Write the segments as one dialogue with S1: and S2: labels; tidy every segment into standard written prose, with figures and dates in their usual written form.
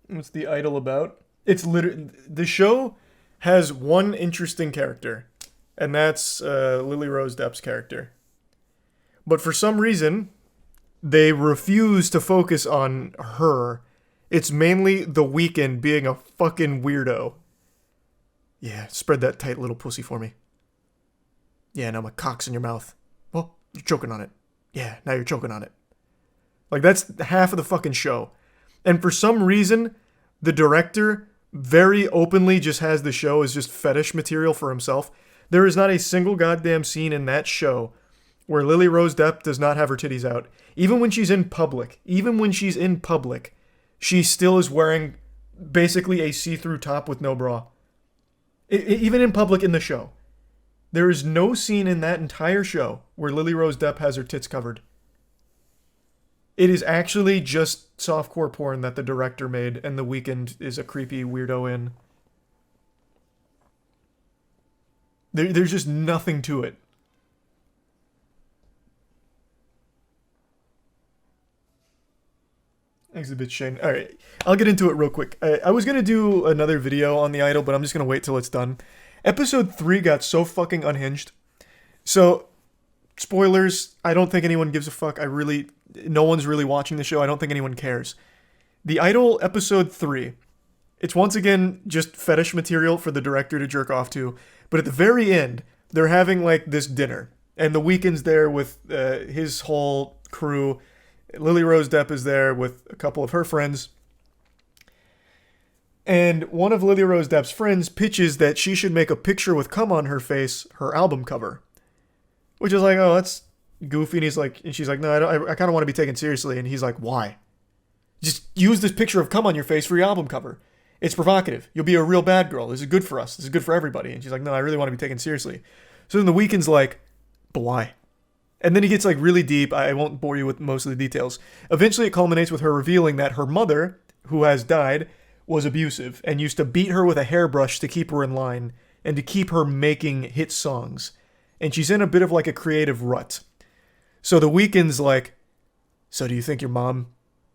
S1: What's the idol about? It's literally the show has one interesting character, and that's Lily Rose Depp's character. But for some reason, they refuse to focus on her. It's mainly The Weeknd being a fucking weirdo. Yeah, spread that tight little pussy for me. Yeah, now my cock's in your mouth. Well, you're choking on it. Yeah, now you're choking on it. Like, that's half of the fucking show. And for some reason, the director very openly just has the show as just fetish material for himself. There is not a single goddamn scene in that show where Lily Rose Depp does not have her titties out. Even when she's in public, she still is wearing basically a see-through top with no bra. Even in public in the show. There is no scene in that entire show where Lily Rose Depp has her tits covered. It is actually just softcore porn that the director made, and The Weeknd is a creepy weirdo in. There's just nothing to it. Exhibit Shane. Alright, I'll get into it real quick. I was going to do another video on the idol, but I'm just going to wait till it's done. Episode 3 got so fucking unhinged. So, spoilers, I don't think anyone gives a fuck. No one's really watching the show. I don't think anyone cares. The Idol episode 3. It's once again just fetish material for the director to jerk off to. But at the very end, they're having like this dinner. And The Weeknd's there with his whole crew. Lily Rose Depp is there with a couple of her friends. And one of Lily Rose Depp's friends pitches that she should make a picture with cum on her face, her album cover. Which is like, oh, that's goofy. And she's like, no, I kind of want to be taken seriously. And he's like, why? Just use this picture of cum on your face for your album cover. It's provocative. You'll be a real bad girl. This is good for us. This is good for everybody. And she's like, no, I really want to be taken seriously. So then The Weeknd's like, but why? And then he gets like really deep. I won't bore you with most of the details. Eventually it culminates with her revealing that her mother, who has died, was abusive and used to beat her with a hairbrush to keep her in line and to keep her making hit songs. And she's in a bit of like a creative rut. So The Weeknd's like, so do you think your mom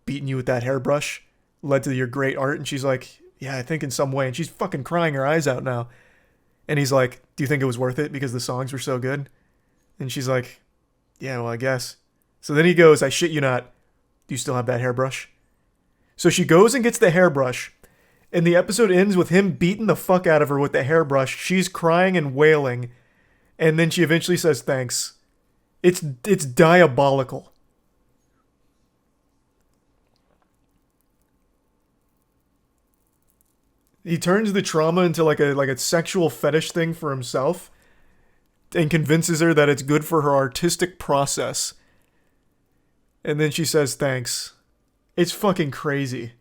S1: beating you with that hairbrush led to your great art? And she's like, yeah, I think in some way. And she's fucking crying her eyes out now. And he's like, do you think it was worth it because the songs were so good? And she's like, yeah, well, I guess. So then he goes, I shit you not, do you still have that hairbrush? So she goes and gets the hairbrush. And the episode ends with him beating the fuck out of her with the hairbrush. She's crying and wailing. And then she eventually says thanks. It's diabolical. He turns the trauma into like a sexual fetish thing for himself and convinces her that it's good for her artistic process. And then she says thanks. It's fucking crazy.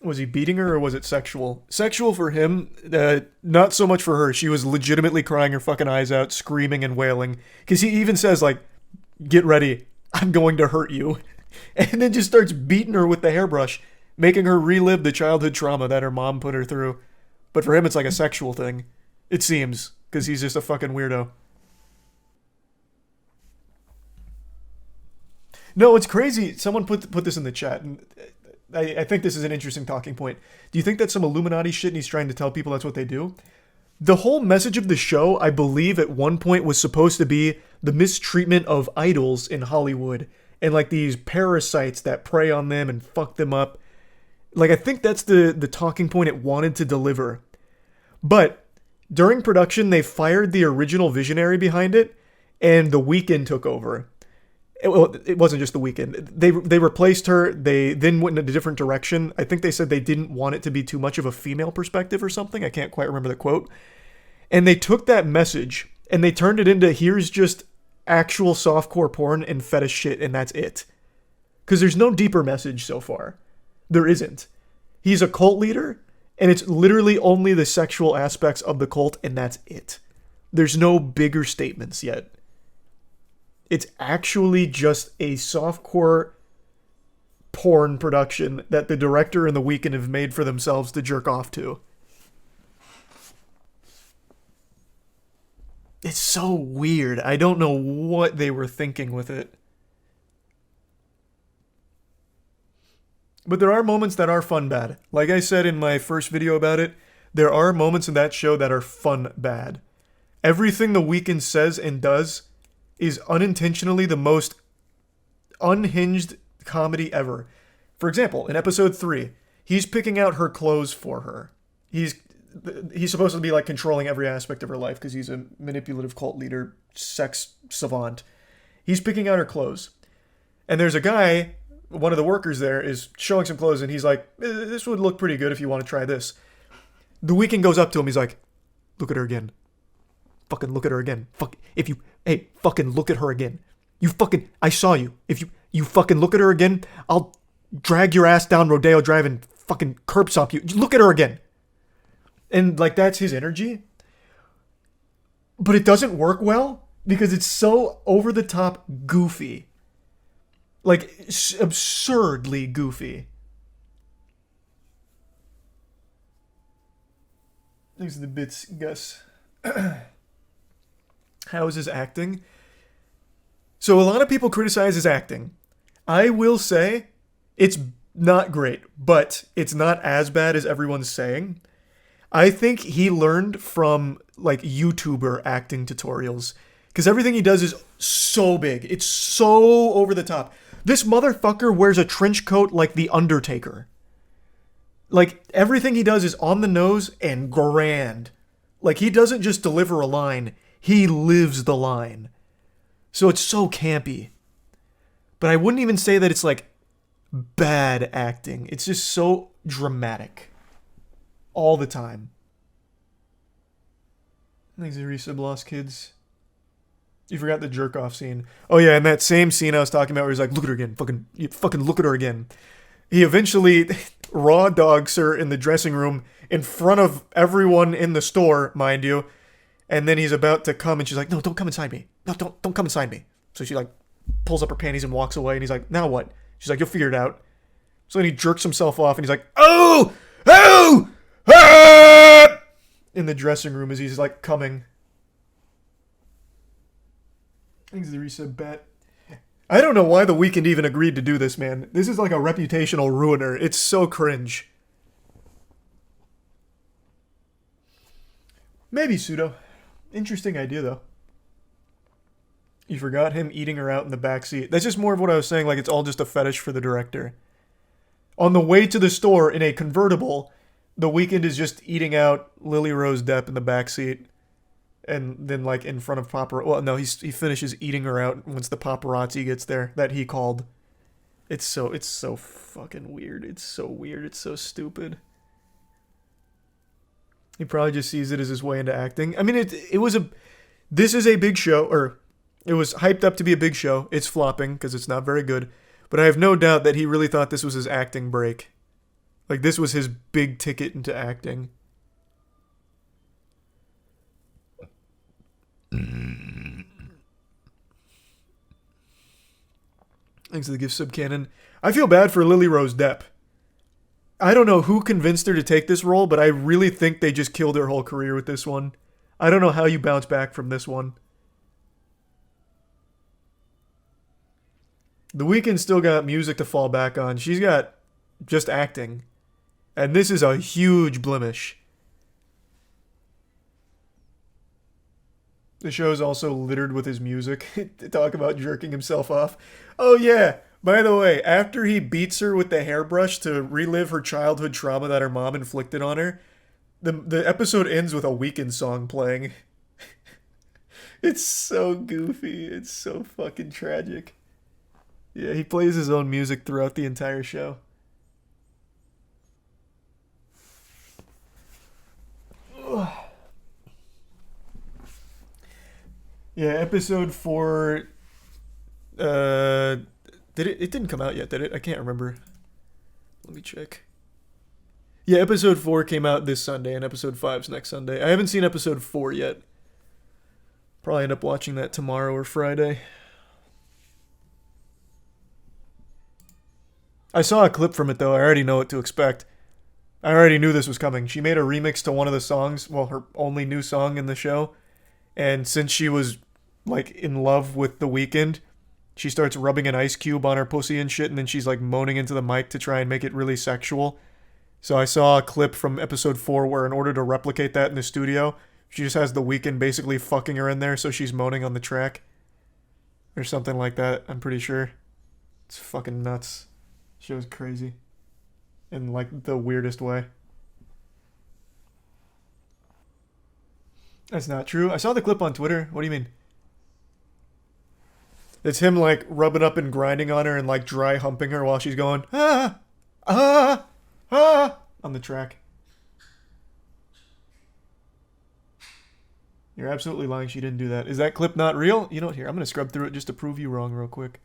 S1: Was he beating her or was it sexual? Sexual for him, not so much for her. She was legitimately crying her fucking eyes out, screaming and wailing. Because he even says, like, get ready, I'm going to hurt you. And then just starts beating her with the hairbrush, making her relive the childhood trauma that her mom put her through. But for him, it's like a sexual thing. It seems, because he's just a fucking weirdo. No, it's crazy. Someone put this in the chat, and I think this is an interesting talking point. Do you think that's some Illuminati shit and he's trying to tell people that's what they do? The whole message of the show, I believe at one point was supposed to be the mistreatment of idols in Hollywood and like these parasites that prey on them and fuck them up. Like, I think that's the talking point it wanted to deliver. But during production, they fired the original visionary behind it and The Weeknd took over. It wasn't just The Weeknd. They replaced her. They then went in a different direction. I think they said they didn't want it to be too much of a female perspective or something. I can't quite remember the quote. And they took that message and they turned it into here's just actual softcore porn and fetish shit and that's it. Because there's no deeper message so far. There isn't. He's a cult leader and it's literally only the sexual aspects of the cult and that's it. There's no bigger statements yet. It's actually just a softcore porn production that the director and The Weeknd have made for themselves to jerk off to. It's so weird. I don't know what they were thinking with it. But there are moments that are fun bad. Like I said in my first video about it, there are moments in that show that are fun bad. Everything The Weeknd says and does is unintentionally the most unhinged comedy ever. For example, in episode 3, he's picking out her clothes for her. He's supposed to be like controlling every aspect of her life because he's a manipulative cult leader, sex savant. He's picking out her clothes. And there's a guy, one of the workers there, is showing some clothes and he's like, this would look pretty good if you want to try this. The Weeknd goes up to him, he's like, look at her again. Fucking look at her again. Fucking look at her again. I saw you. If you fucking look at her again, I'll drag your ass down Rodeo Drive and fucking curb stomp you. Look at her again. And like, that's his energy. But it doesn't work well because it's so over the top goofy. Like, absurdly goofy. These are the bits, Gus. How is his acting? So a lot of people criticize his acting. I will say it's not great, but it's not as bad as everyone's saying. I think he learned from like YouTuber acting tutorials because everything he does is so big. It's so over the top. This motherfucker wears a trench coat like The Undertaker. Like, everything he does is on the nose and grand. Like, he doesn't just deliver a line, he lives the line. So it's so campy. But I wouldn't even say that it's, like, bad acting. It's just so dramatic. All the time. Thanks, Resub Lost Kids. You forgot the jerk-off scene. Oh, yeah, and that same scene I was talking about where he's like, look at her again. Fucking look at her again. He eventually raw dogs her in the dressing room in front of everyone in the store, mind you. And then he's about to come and she's like, no, don't come inside me. No, don't come inside me. So she like pulls up her panties and walks away and he's like, now what? She's like, you'll figure it out. So then he jerks himself off and he's like, oh! Ah! In the dressing room as he's like coming. Thanks, the reset bet. I don't know why The Weeknd even agreed to do this, man. This is like a reputational ruiner. It's so cringe. Maybe pseudo. Interesting idea, though. You forgot him eating her out in the backseat. That's just more of what I was saying, like it's all just a fetish for the director. On the way to the store in a convertible, The Weeknd is just eating out Lily Rose Depp in the backseat. And then, like, in front of paparazzi. Well, no, he finishes eating her out once the paparazzi gets there that he called. It's so fucking weird. It's so weird. It's so stupid. He probably just sees it as his way into acting. I mean, this is a big show, or it was hyped up to be a big show. It's flopping because it's not very good. But I have no doubt that he really thought this was his acting break. Like, this was his big ticket into acting. Thanks to the gift sub cannon. I feel bad for Lily Rose Depp. I don't know who convinced her to take this role, but I really think they just killed her whole career with this one. I don't know how you bounce back from this one. The Weeknd still got music to fall back on. She's got just acting. And this is a huge blemish. The show is also littered with his music to talk about jerking himself off. Oh yeah, by the way, after he beats her with the hairbrush to relive her childhood trauma that her mom inflicted on her, the episode ends with a Weeknd song playing. It's so goofy. It's so fucking tragic. Yeah, he plays his own music throughout the entire show. Ugh. Yeah, episode 4, it didn't come out yet, did it? I can't remember. Let me check. Yeah, episode 4 came out this Sunday, and episode 5's next Sunday. I haven't seen episode 4 yet. Probably end up watching that tomorrow or Friday. I saw a clip from it, though. I already know what to expect. I already knew this was coming. She made a remix to one of the songs, well, her only new song in the show. And since she was like in love with The Weeknd, she starts rubbing an ice cube on her pussy and shit, and then she's like moaning into the mic to try and make it really sexual. So I saw a clip from episode 4 where in order to replicate that in the studio, she just has The Weeknd basically fucking her in there so she's moaning on the track. Or something like that, I'm pretty sure. It's fucking nuts. Show's crazy. In like the weirdest way. That's not true. I saw the clip on Twitter. What do you mean? It's him like rubbing up and grinding on her and like dry humping her while she's going on the track. You're absolutely lying. She didn't do that. Is that clip not real? You know what? Here, I'm gonna scrub through it just to prove you wrong real quick.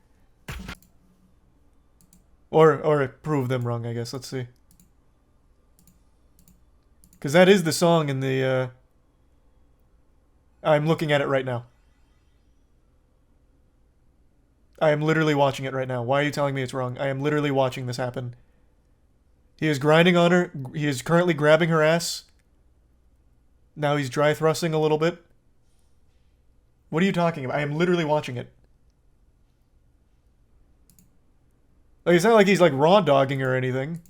S1: Or prove them wrong, I guess. Let's see. Because that is the song in the, I'm looking at it right now. I am literally watching it right now. Why are you telling me it's wrong? I am literally watching this happen. He is grinding on her. He is currently grabbing her ass. Now he's dry thrusting a little bit. What are you talking about? I am literally watching it. Like, it's not like he's like raw dogging her or anything.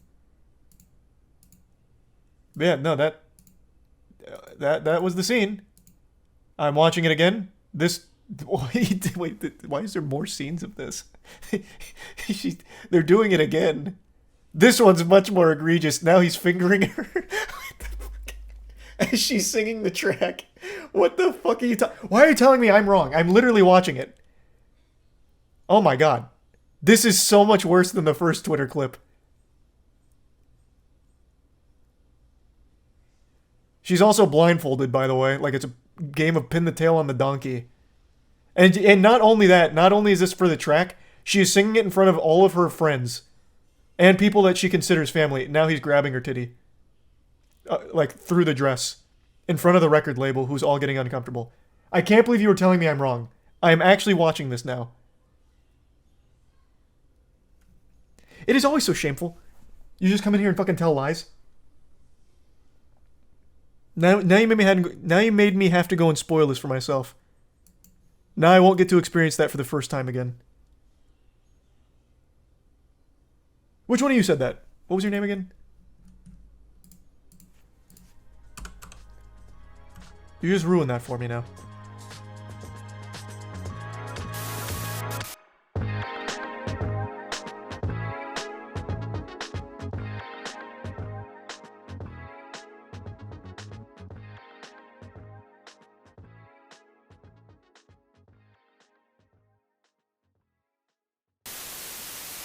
S1: But yeah, no, that was the scene. I'm watching it again. This wait, why is there more scenes of this? They're doing it again. This one's much more egregious. Now he's fingering her. What the fuck? As she's singing the track. What the fuck are you talking? Why are you telling me I'm wrong? I'm literally watching it. Oh my god. This is so much worse than the first Twitter clip. She's also blindfolded, by the way. Like it's a game of pin the tail on the donkey. And not only that, not only is this for the track, she is singing it in front of all of her friends. And people that she considers family. Now he's grabbing her titty. Like through the dress. In front of the record label, who's all getting uncomfortable. I can't believe you were telling me I'm wrong. I am actually watching this now. It is always so shameful. You just come in here and fucking tell lies. Now you made me have to go and spoil this for myself. Now I won't get to experience that for the first time again. Which one of you said that? What was your name again? You just ruined that for me now.